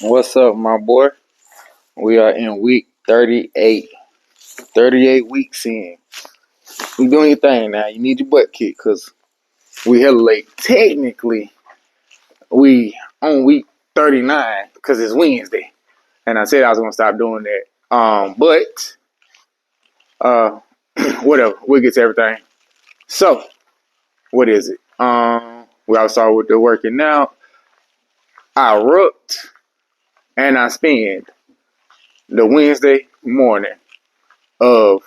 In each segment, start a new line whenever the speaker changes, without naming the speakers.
What's up, my boy? We are in week 38. 38 weeks in. You doing your thing now. You need your butt kicked because we hella late. Technically, we on week 39 because it's Wednesday. And I said I was going to stop doing that. But, whatever. We'll get to everything. So, what is it? We all start with the working out. I rooked and I spent the Wednesday morning of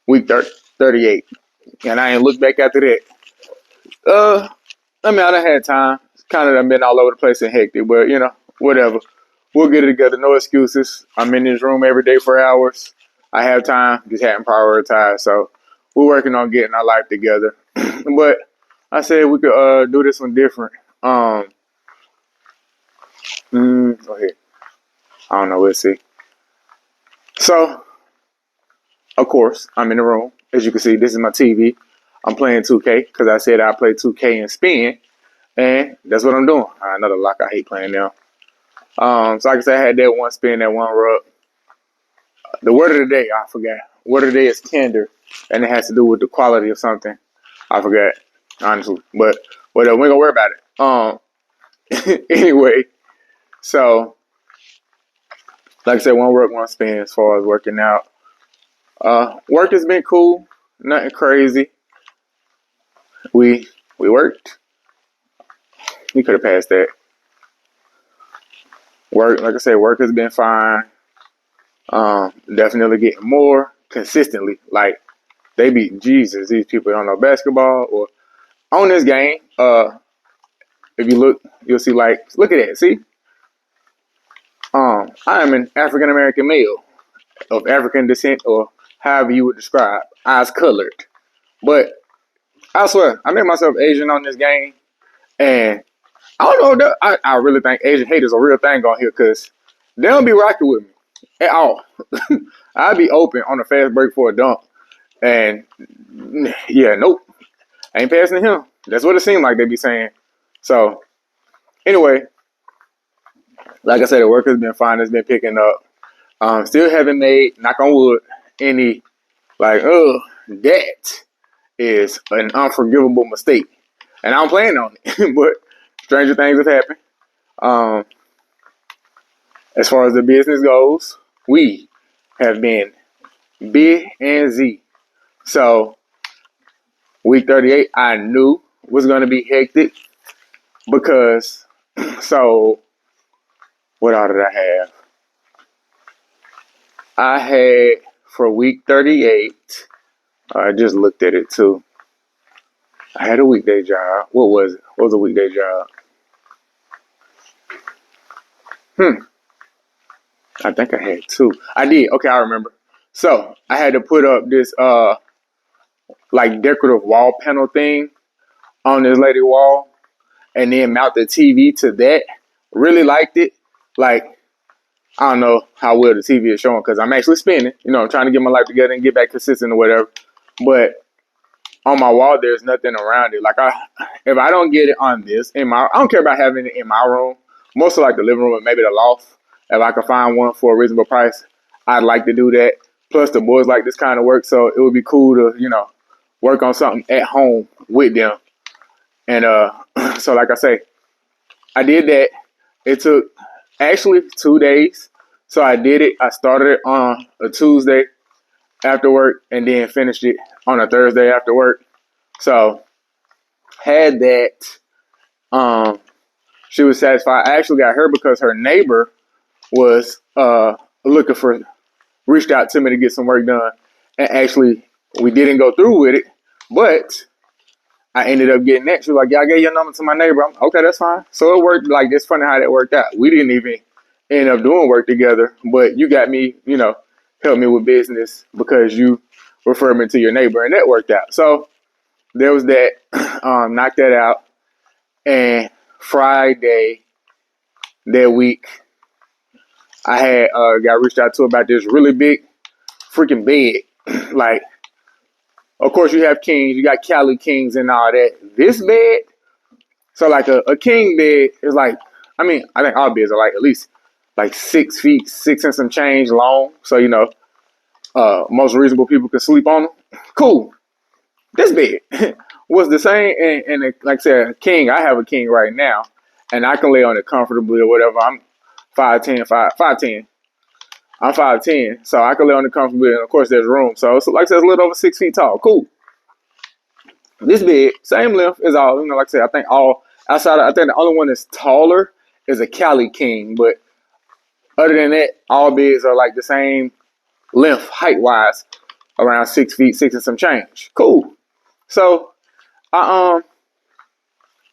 week 38. And I ain't looked back after that. I mean, I done had time. Kind of done been all over the place and hectic, but whatever. We'll get it together. No excuses. I'm in this room every day for hours. I have time. Just hadn't prioritized. So we're working on getting our life together. But I said we could do this one different. Go ahead. I don't know. We'll see. So, of course, I'm in the room. As you can see, this is my TV. I'm playing 2K because I said I play 2K and spin. And that's what I'm doing. Another lock I hate playing now. So like I said, I had that one spin, that one rub. The word of the day, I forgot. Word of the day is tender, and it has to do with the quality of something. I forgot, honestly. But whatever, we ain't gonna worry about it. Anyway, so like I said, one rub, one spin as far as working out. Work has been cool, nothing crazy. We worked. We could have passed that. Work, like I said, work has been fine. Definitely getting more consistently. Like they beat Jesus. These people don't know basketball or on this game. If you look, you'll see. Like, look at that. See, I am an African American male of African descent, or however you would describe, eyes colored. But I swear, I made myself Asian on this game, and I don't know. I really think Asian hate is a real thing on here because they don't be rocking with me at all. I'd be open on a fast break for a dunk. And yeah, nope. I ain't passing to him. That's what it seemed like they be saying. So anyway, like I said, the work has been fine. It's been picking up. Still haven't made, knock on wood, any that is an unforgivable mistake. And I'm planning on it. But stranger things have happened. As far as the business goes, we have been B and Z. So week 38, I knew was going to be hectic because, so what all did I have? I had for week 38, I just looked at it too. I had a weekday job. What was it? What was a weekday job? I think I had two. I did. Okay, I remember. So I had to put up this like decorative wall panel thing on this lady wall and then mount the TV to that. Really liked it. Like, I don't know how well the TV is showing because I'm actually spinning. I'm trying to get my life together and get back consistent or whatever. But on my wall, there's nothing around it. Like, if I don't get it on this I don't care about having it in my room. Most of like the living room and maybe the loft. If I could find one for a reasonable price, I'd like to do that. Plus, the boys like this kind of work, so it would be cool to work on something at home with them. And so like I say, I did that. It took actually 2 days. So I did it. I started it on a Tuesday after work and then finished it on a Thursday after work. So had that. She was satisfied. I actually got her because her neighbor was looking for, reached out to me to get some work done. And actually, we didn't go through with it, but I ended up getting that. She was like, "Yeah, I gave your number to my neighbor." I'm, okay, that's fine. So it worked. Like, it's funny how that worked out. We didn't even end up doing work together, but you got me, help me with business because you referred me to your neighbor, and that worked out. So there was that. Knocked that out. And Friday that week, I had got reached out to about this really big freaking bed. Like, of course, you have kings. You got Cali kings and all that. This bed, so like a king bed is like, I mean, I think all beds are like at least like 6 feet, six and some change long. So, most reasonable people can sleep on them. Cool. This bed was the same. And like I said, a king, I have a king right now, and I can lay on it comfortably or whatever. I'm 5'10", 5'10". I'm 5'10", so I can lay on it comfortably. And of course, there's room. So, it's, like I said, it's a little over 6 feet tall. Cool. This bed, same length as all. Like I said, I think all outside. I think the only one that's taller is a Cali King, but other than that, all beds are like the same length, height wise, around 6 feet, six and some change. Cool. So, I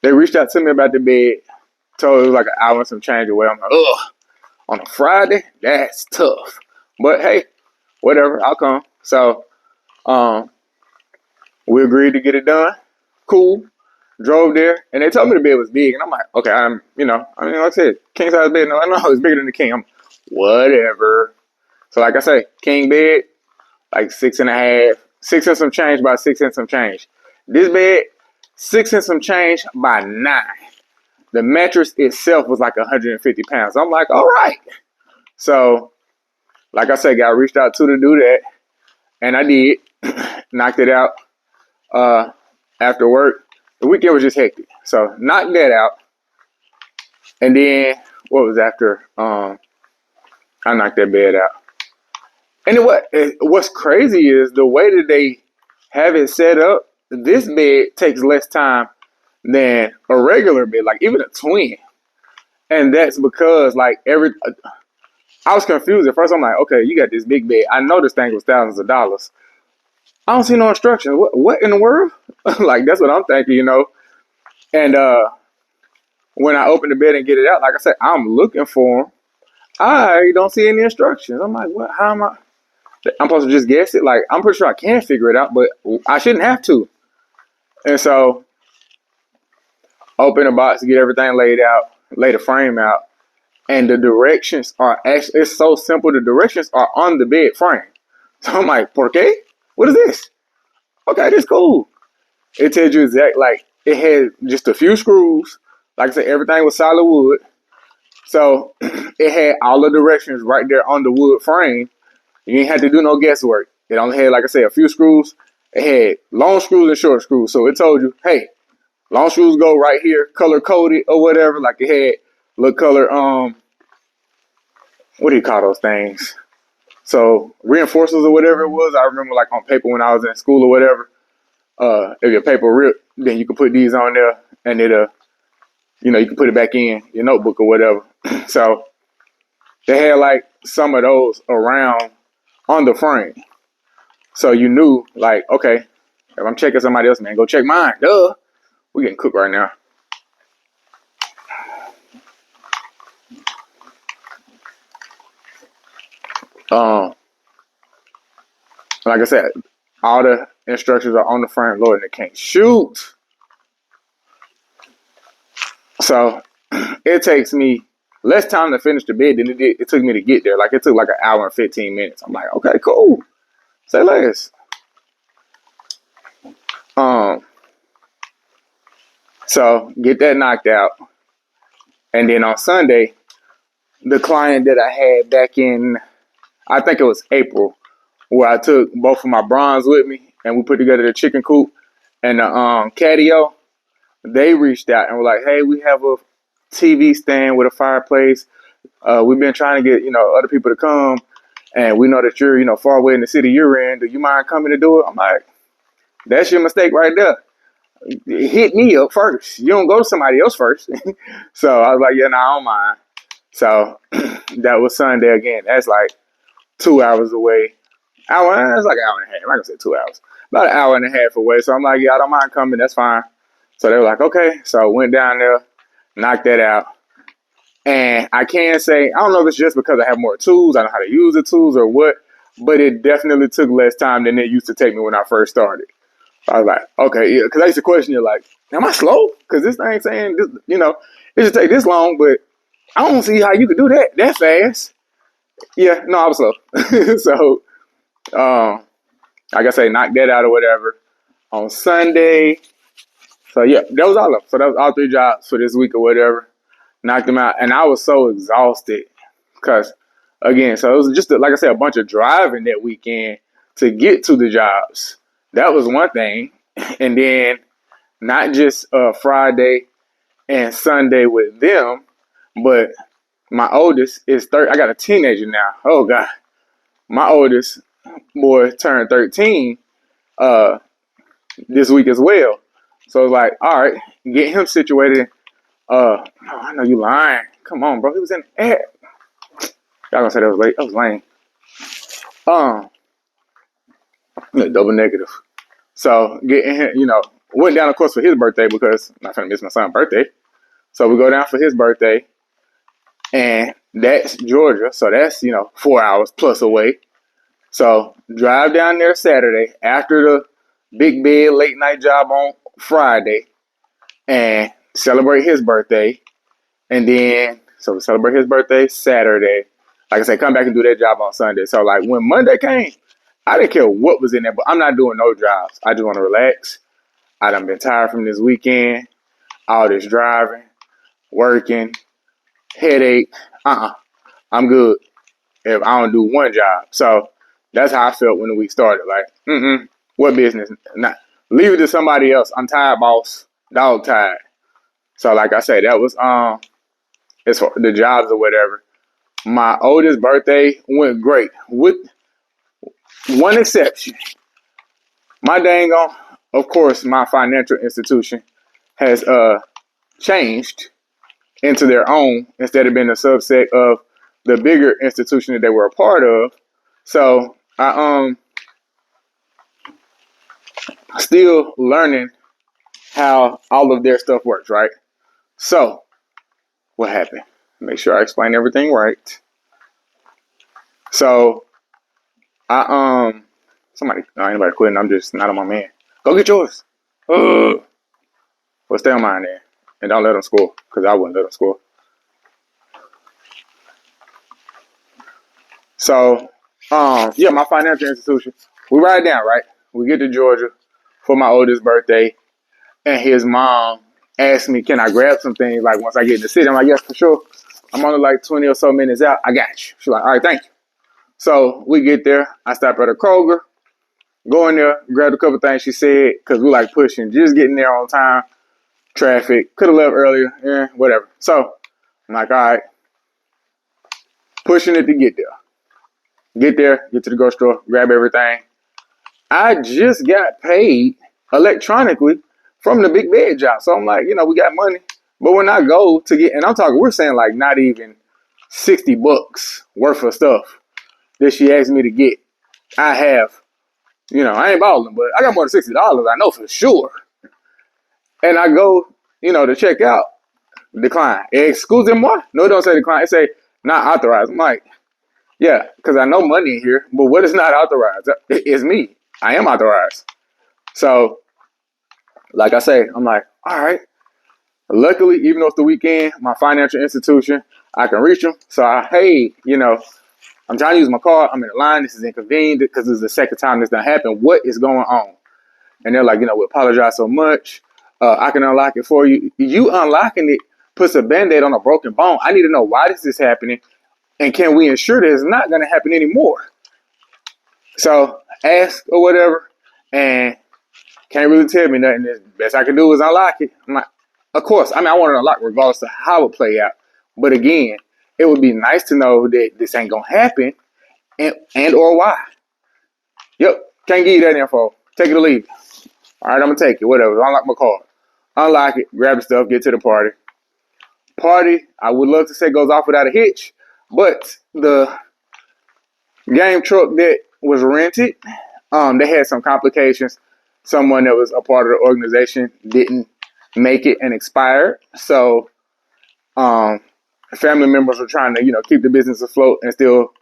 they reached out to me about the bed. Told it was like an hour and some change away. I'm like, ugh, on a Friday, that's tough. But hey, whatever, I'll come. So, um, we agreed to get it done. Cool. Drove there, and they told me the bed was big, and I'm like, okay, like I said, king size bed. No, I know it's bigger than the king. I'm whatever. So, like I say, king bed, like 6.5, six and some change by six and some change. This bed, six and some change by 9. The mattress itself was like 150 pounds. I'm like, all right. So, like I said, got reached out to do that, and I did. Knocked it out after work. The weekend was just hectic. So, knocked that out. And then, what was after? I knocked that bed out. And what's crazy is the way that they have it set up, this bed takes less time than a regular bed, like even a twin. And that's because I was confused at first. I'm like, okay, you got this big bed. I know this thing was thousands of dollars. I don't see no instructions. What in the world? Like that's what I'm thinking. And when I open the bed and get it out, like I said, I'm looking for them. I don't see any instructions. I'm like, what? How am I? I'm supposed to just guess it? Like, I'm pretty sure I can figure it out, but I shouldn't have to. And so, open the box, get everything laid out, lay the frame out, and the directions are actually, it's so simple. The directions are on the bed frame. So I'm like, ¿por qué? What is this? Okay, this cool. It tells you like, it had just a few screws. Like I said, everything was solid wood. So, it had all the directions right there on the wood frame. You ain't had to do no guesswork. It only had, like I said, a few screws. It had long screws and short screws. So it told you, hey, long screws go right here, color coded or whatever. Like it had little color, what do you call those things? So reinforcers or whatever it was. I remember like on paper when I was in school or whatever. If your paper ripped, then you can put these on there and you can put it back in your notebook or whatever. So they had like some of those around on the frame. So you knew, like, okay, if I'm checking somebody else, man, go check mine. Duh. We getting cooked right now. Like I said, all the instructions are on the frame. Lord, and it can't shoot. So it takes me less time to finish the bid than it took me to get there. Like it took like an hour and 15 minutes. I'm like, okay, cool. Say less. So get that knocked out. And then on Sunday, the client that I had back in, I think it was April, where I took both of my bronze with me and we put together the chicken coop and the catio. They reached out and were like, hey, we have a TV stand with a fireplace. We've been trying to get, other people to come. And we know that you're, far away in the city you're in. Do you mind coming to do it? I'm like, that's your mistake right there. Hit me up first. You don't go to somebody else first. So I was like, yeah, no, I don't mind. So that was Sunday again. That's like 2 hours away. It's like an hour and a half. I'm not gonna say 2 hours. About an hour and a half away. So I'm like, yeah, I don't mind coming. That's fine. So they were like, okay. So I went down there, knocked that out. And I can say, I don't know if it's just because I have more tools, I know how to use the tools or what, but it definitely took less time than it used to take me when I first started. I was like, okay, yeah, because I used to question you like, am I slow? Because this thing saying, this, it should take this long, but I don't see how you could do that fast. Yeah, no, I was slow. So, like I say, knock that out or whatever. On Sunday, so yeah, that was all of them. So that was all 3 jobs for this week or whatever. Knocked them out, and I was so exhausted Because, again, so it was just, like I said, a bunch of driving that weekend to get to the jobs. That was one thing. And then not just Friday and Sunday with them, but my oldest is 30. I got a teenager now. Oh, God. My oldest boy turned 13 uh, this week as well. So it's like, all right, get him situated. Oh, I know you lying. Come on, bro. He was in the air. Y'all gonna say that was late. That was lame. Um, double negative. So getting him, went down of course for his birthday because I'm not trying to miss my son's birthday. So we go down for his birthday, and that's Georgia. So that's 4 hours plus away. So drive down there Saturday after the big bed late night job on Friday, and celebrate his birthday. And then, so we celebrate his birthday Saturday. Like I said, come back and do that job on Sunday. So, like, when Monday came, I didn't care what was in there, but I'm not doing no jobs. I just want to relax. I done been tired from this weekend, all this driving, working, headache. I'm good if I don't do one job. So, that's how I felt when the week started. Like, what business? Not, leave it to somebody else. I'm tired, boss. Dog tired. So, like I said, that was as far the jobs or whatever. My oldest birthday went great, with one exception. My dang on, of course, my financial institution has changed into their own instead of being a subset of the bigger institution that they were a part of. So I still learning how all of their stuff works, right? So what happened? Make sure I explain everything right. So somebody, no, anybody quitting. I'm just not on my man. Go get yours. Well, stay on mine then, and don't let them score because I wouldn't let them score. So, yeah, my financial institution. We ride down, right? We get to Georgia for my oldest birthday, and his mom asked me, "Can I grab some things?" Like once I get in the city, I'm like, "Yes, for sure." I'm only like 20 or so minutes out. I got you. She's like, "All right, thank you." So we get there. I stop at a Kroger. Go in there, grab a couple things she said, because we like pushing, just getting there on time. Traffic, could have left earlier, whatever. So I'm like, all right, pushing it to get there. Get there, get to the grocery store, grab everything. I just got paid electronically from the big bed job. So I'm like, we got money. But when I go to get, and I'm talking, we're saying like not even $60 worth of stuff that she asked me to get. I have, I ain't balling, but I got more than $60, I know for sure. And I go, to check out, decline. Excusez-moi. No, it don't say decline. It say not authorized. I'm like, yeah, because I know money in here, but what is not authorized? It's me. I am authorized. So, like I say, I'm like, all right. Luckily, even though it's the weekend, my financial institution, I can reach them. So, hey, I'm trying to use my card. I'm in the line. This is inconvenient because this is the second time this done happened. What is going on? And they're like, we apologize so much. I can unlock it for you. You unlocking it puts a Band-Aid on a broken bone. I need to know why this is happening, and can we ensure that it's not going to happen anymore? So ask or whatever, and can't really tell me nothing. The best I can do is unlock it. I'm like, of course. I want to unlock regardless of how it play out. But again, it would be nice to know that this ain't going to happen and or why. Yep, can't give you that info. Take it or leave it. All right, I'm going to take it. Whatever. Unlock my card. Unlock it, grab the stuff, get to the party. Party, I would love to say goes off without a hitch, but the game truck that was rented, they had some complications. Someone that was a part of the organization didn't make it and expired. So family members were trying to, keep the business afloat and still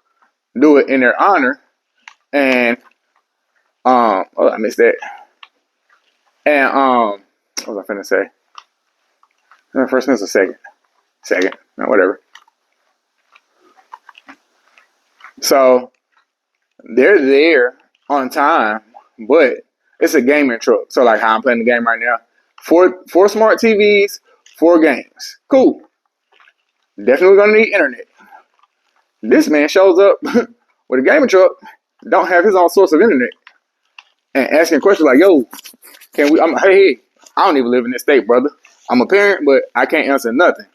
do it in their honor. And I missed that. And what was I finna say? First minute or second, whatever. So they're there on time, but it's a gaming truck. So like how I'm playing the game right now, four smart TVs, 4 games. Cool. Definitely gonna need internet. This man shows up with a gaming truck, don't have his own source of internet, and asking questions like, "Yo, can we?" I'm like, "Hey, I don't even live in this state, brother. I'm a parent, but I can't answer nothing."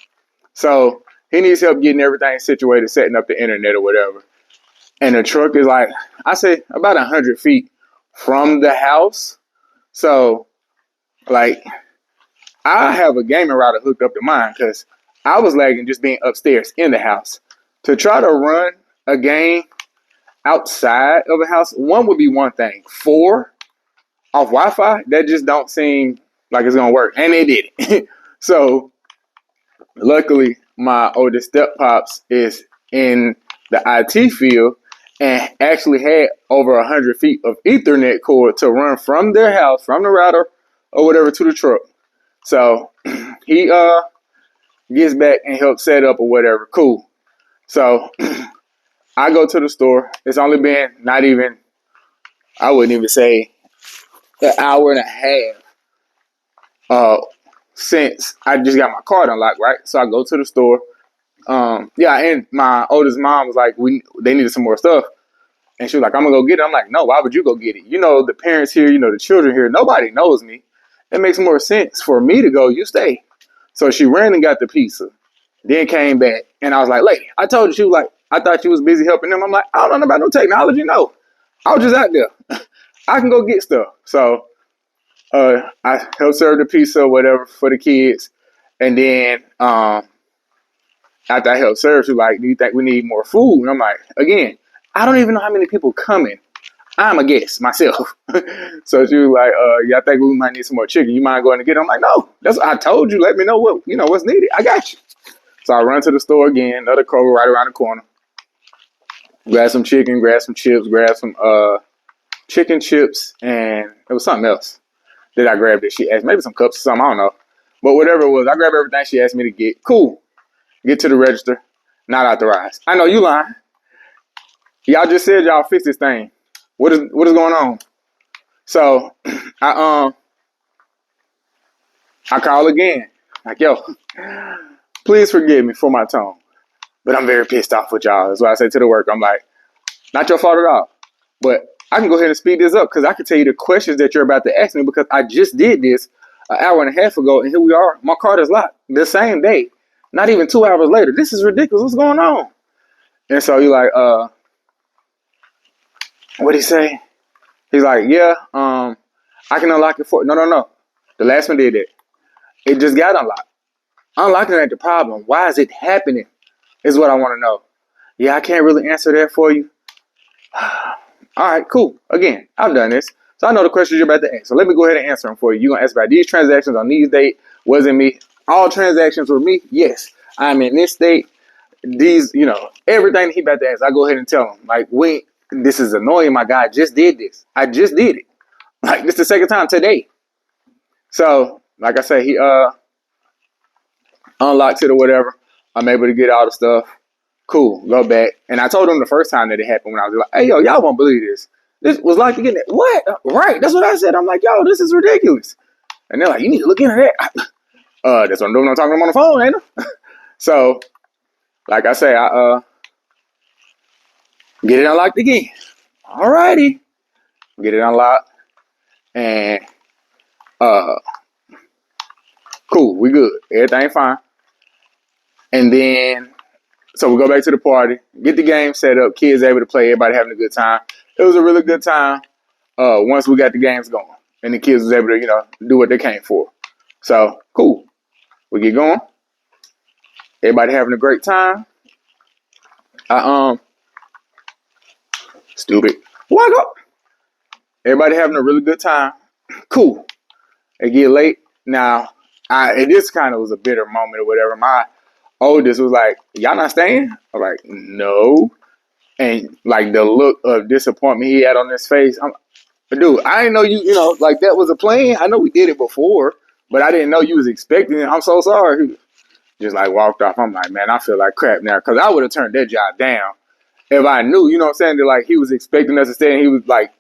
So he needs help getting everything situated, setting up the internet or whatever. And the truck is like, I say about 100 feet from the house. So like, I have a gaming router hooked up to mine because I was lagging just being upstairs in the house. To try to run a game outside of a house, one would be one thing. Four off Wi-Fi, that just don't seem like it's gonna work, and it did. So luckily, my oldest step pops is in the IT field and actually had over 100 feet of Ethernet cord to run from their house, from the router or whatever, to the truck. So he gets back and helps set up or whatever. Cool. So I go to the store. It's only been not even, I wouldn't even say, an hour and a half uh, since I just got my card unlocked, right? So I go to the store. Yeah, and my oldest mom was like, they needed some more stuff. And she was like, I'm gonna go get it. I'm like, no, why would you go get it? You know, the parents here, you know, the children here, nobody knows me. It makes more sense for me to go, you stay. So she ran and got the pizza, then came back. And I was like, lady, I told you, she was like, I thought you was busy helping them. I'm like, I don't know about no technology, no. I was just out there. I can go get stuff. So I helped serve the pizza or whatever for the kids. And then after I helped serve, she was like, do you think we need more food? And I'm like, again, I don't even know how many people coming. I'm a guest myself. So she was like, yeah, I think we might need some more chicken. You mind going to get it? I'm like, no, that's what I told you. Let me know what's needed. I got you. So I run to the store again, another Kroger right around the corner. Grab some chicken, grab some chips, grab some chicken chips, and it was something else that I grabbed that she asked. Maybe some cups or something, I don't know. But whatever it was, I grabbed everything she asked me to get. Cool. Get to the register. Not authorized. I know you lying. Y'all just said y'all fix this thing. What is going on? So I call again. Like, yo, please forgive me for my tone. But I'm very pissed off with y'all. That's why I say to the worker, I'm like, not your fault at all. But I can go ahead and speed this up because I can tell you the questions that you're about to ask me because I just did this an hour and a half ago, and here we are. My card is locked the same day. Not even 2 hours later. This is ridiculous. What's going on? And so you're like, what'd he say? He's like, yeah, I can unlock it for. No. The last one did it. It just got unlocked. Unlocking ain't the problem. Why is it happening? Is what I want to know. Yeah, I can't really answer that for you. All right, cool. Again, I've done this. So I know the questions you're about to ask. So let me go ahead and answer them for you. You're going to ask about these transactions on these dates. Wasn't me. All transactions were me. Yes, I'm in this state. These, everything he about to ask, I go ahead and tell him. Like, this is annoying, my guy. I just did this. I just did it. Like, this is the second time today. So, like I say, he unlocked it or whatever. I'm able to get all the stuff. Cool, go back. And I told him the first time that it happened when I was like, hey, yo, y'all won't believe this. This was like to get it. What? Right, that's what I said. I'm like, yo, this is ridiculous. And they're like, you need to look into that. That's what I'm doing when I'm talking to them on the phone, ain't it? So, like I say, I get it unlocked again. Alrighty. Get it unlocked. And cool, we good. Everything fine. And then so we go back to the party, get the game set up, kids able to play, everybody having a good time. It was a really good time once we got the games going. And the kids was able to, do what they came for. So, cool. We get going. Everybody having a great time. Stupid. Why go? Everybody having a really good time. Cool. It get late. Now, this kind of was a bitter moment or whatever. My oldest was like, y'all not staying? I'm like, no. And like the look of disappointment he had on his face, dude, I didn't know like that was a plan. I know we did it before, but I didn't know you was expecting it. I'm so sorry. He just like walked off. I'm like, man, I feel like crap now because I would have turned that job down if I knew, you know what I'm saying, that like he was expecting us to stay and he was like,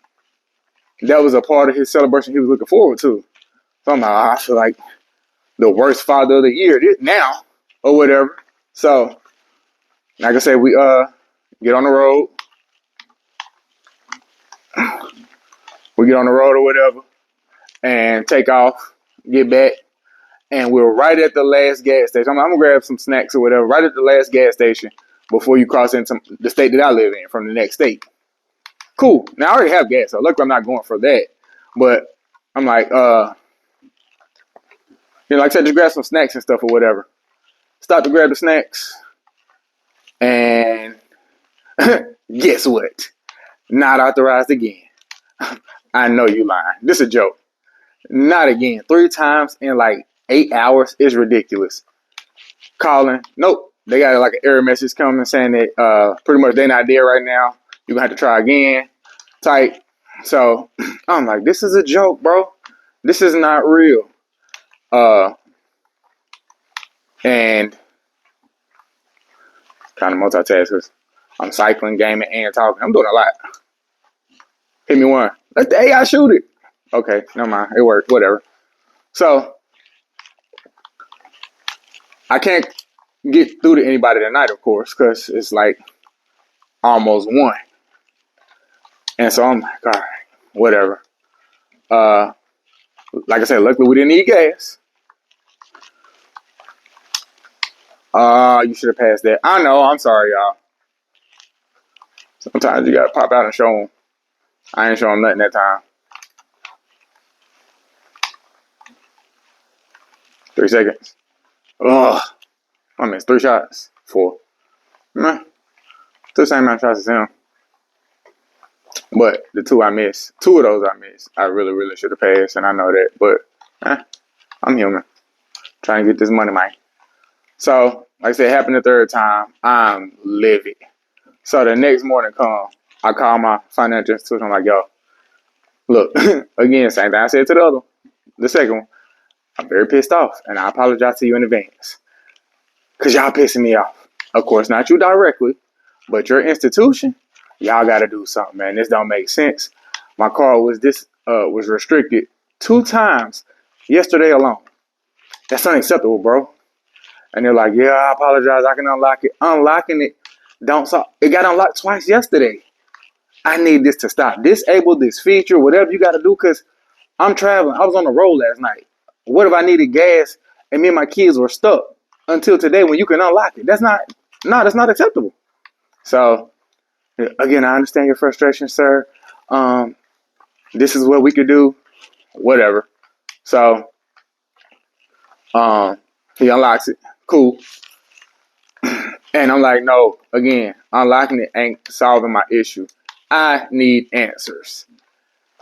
that was a part of his celebration he was looking forward to. So I'm like, I feel like the worst father of the year now or whatever. So, like I said, we get on the road. We get on the road or whatever and take off, get back. And we're right at the last gas station. I'm gonna grab some snacks or whatever, right at the last gas station before you cross into the state that I live in from the next state. Cool. Now I already have gas, so luckily I'm not going for that. But I'm like, like I said, just grab some snacks and stuff or whatever. Stop to grab the snacks, and guess what? Not authorized again. I know you lying. This is a joke. Not again. 3 times in like 8 hours is ridiculous. Calling, nope. They got like an error message coming saying that pretty much they're not there right now. You're gonna have to try again. Type. So I'm like, this is a joke, bro. This is not real. And kind of multitaskers. I'm cycling, gaming, and talking. I'm doing a lot. Hit me one. Let the AI shoot it. Okay, never mind. It worked. Whatever. So I can't get through to anybody tonight, of course, because it's like almost 1. And so I'm like, all right, whatever. Like I said, luckily we didn't need gas. You should have passed that. I know. I'm sorry, y'all. Sometimes you gotta pop out and show them. I ain't showing nothing that time. 3 seconds. Ugh. I missed 3 shots. 4. Nah. Still the same amount of shots as him. But the 2 I missed, 2 of those I missed. I really, really should have passed, and I know that. But I'm human. Trying to get this money, man. So, like I said, it happened the 3rd time. I'm livid. So the next morning come, I call my financial institution. I'm like, yo, look, again, same thing I said to the other one. The second one, I'm very pissed off, and I apologize to you in advance. Because y'all pissing me off. Of course, not you directly, but your institution, y'all got to do something, man. This don't make sense. My car was restricted 2 times yesterday alone. That's unacceptable, bro. And they're like, yeah, I apologize. I can unlock it. Unlocking it, it got unlocked twice yesterday. I need this to stop. Disable this feature, whatever you got to do, because I'm traveling. I was on the road last night. What if I needed gas and me and my kids were stuck until today when you can unlock it? That's not acceptable. So, again, I understand your frustration, sir. This is what we could do. Whatever. So, he unlocks it. Cool. And I'm like, no, again, unlocking it ain't solving my issue. I need answers.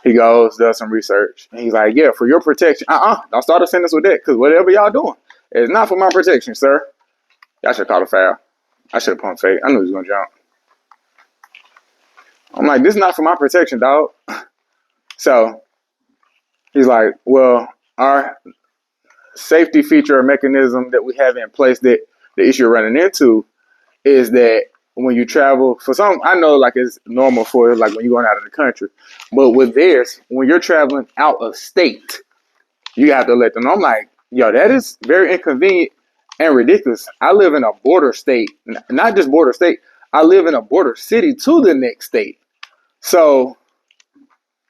He goes, does some research, and he's like, yeah, for your protection. Don't start a sentence with that, because whatever y'all doing, it's not for my protection, sir. Y'all should have caught a foul. I should have pumped fake. I knew he was going to jump. I'm like, this is not for my protection, dog. So he's like, well, our safety feature or mechanism that we have in place that the issue you're running into is that when you travel, for some, I know like it's normal for like when you're going out of the country, but with theirs, when you're traveling out of state, you have to let them know. I'm like, yo, that is very inconvenient and ridiculous. I live in a border state, not just border state, I live in a border city to the next state. So,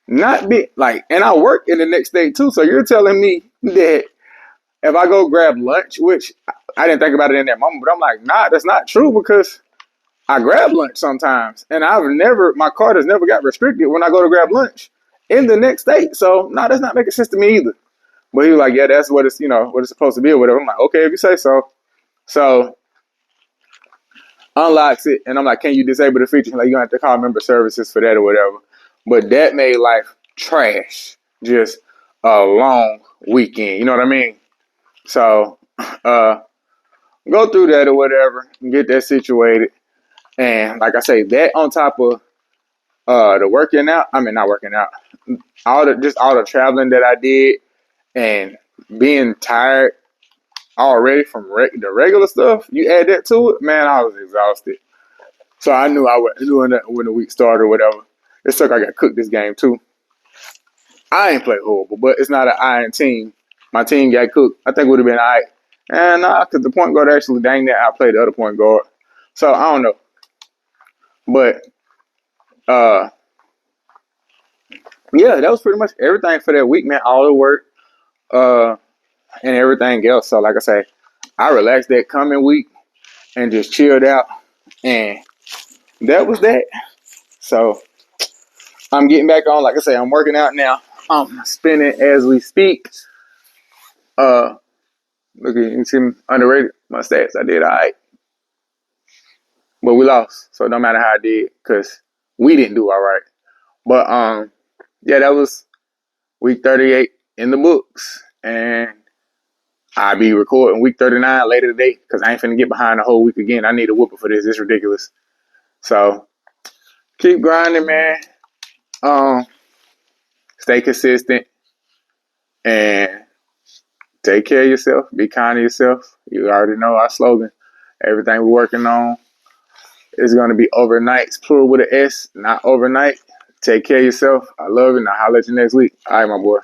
not be like, and I work in the next state too. So you're telling me that if I go grab lunch, which I didn't think about it in that moment, but I'm like, nah, that's not true because I grab lunch sometimes, and my card has never got restricted when I go to grab lunch in the next state. So, no, that's not making sense to me either. But he was like, yeah, that's what it's supposed to be or whatever. I'm like, okay, if you say so. So, unlocks it, and I'm like, can you disable the feature? Like, you don't have to call member services for that or whatever. But that made life trash. Just a long weekend. You know what I mean? So, go through that or whatever and get that situated. And like I say, that on top of the working out, not working out, all the traveling that I did and being tired already from the regular stuff, you add that to it, man, I was exhausted. So I knew I was doing that when the week started or whatever. It sucked I got cooked this game too. I ain't played horrible, but it's not an iron team. My team got cooked. I think it would have been all right. And because the point guard actually, dang that, I played the other point guard. So I don't know. But uh, yeah, that was pretty much everything for that week, man. All the work, uh, and everything else. So, like I say, I relaxed that coming week and just chilled out, and that was that. So I'm getting back on. Like I say, I'm working out now. I'm spinning as we speak. Uh, Look at you see me underrated my stats. I did all right, but we lost. So no matter how I did, because we didn't do all right. But yeah, that was week 38 in the books, and I'll be recording week 39 later today because I ain't finna get behind the whole week again. I need a whooper for this. It's ridiculous. So keep grinding, man. Um, Stay consistent and take care of yourself. Be kind to yourself. You already know our slogan. Everything we're working on is going to be overnights, plural with an S, not overnight. Take care of yourself. I love you, and I'll holler at you next week. All right, my boy.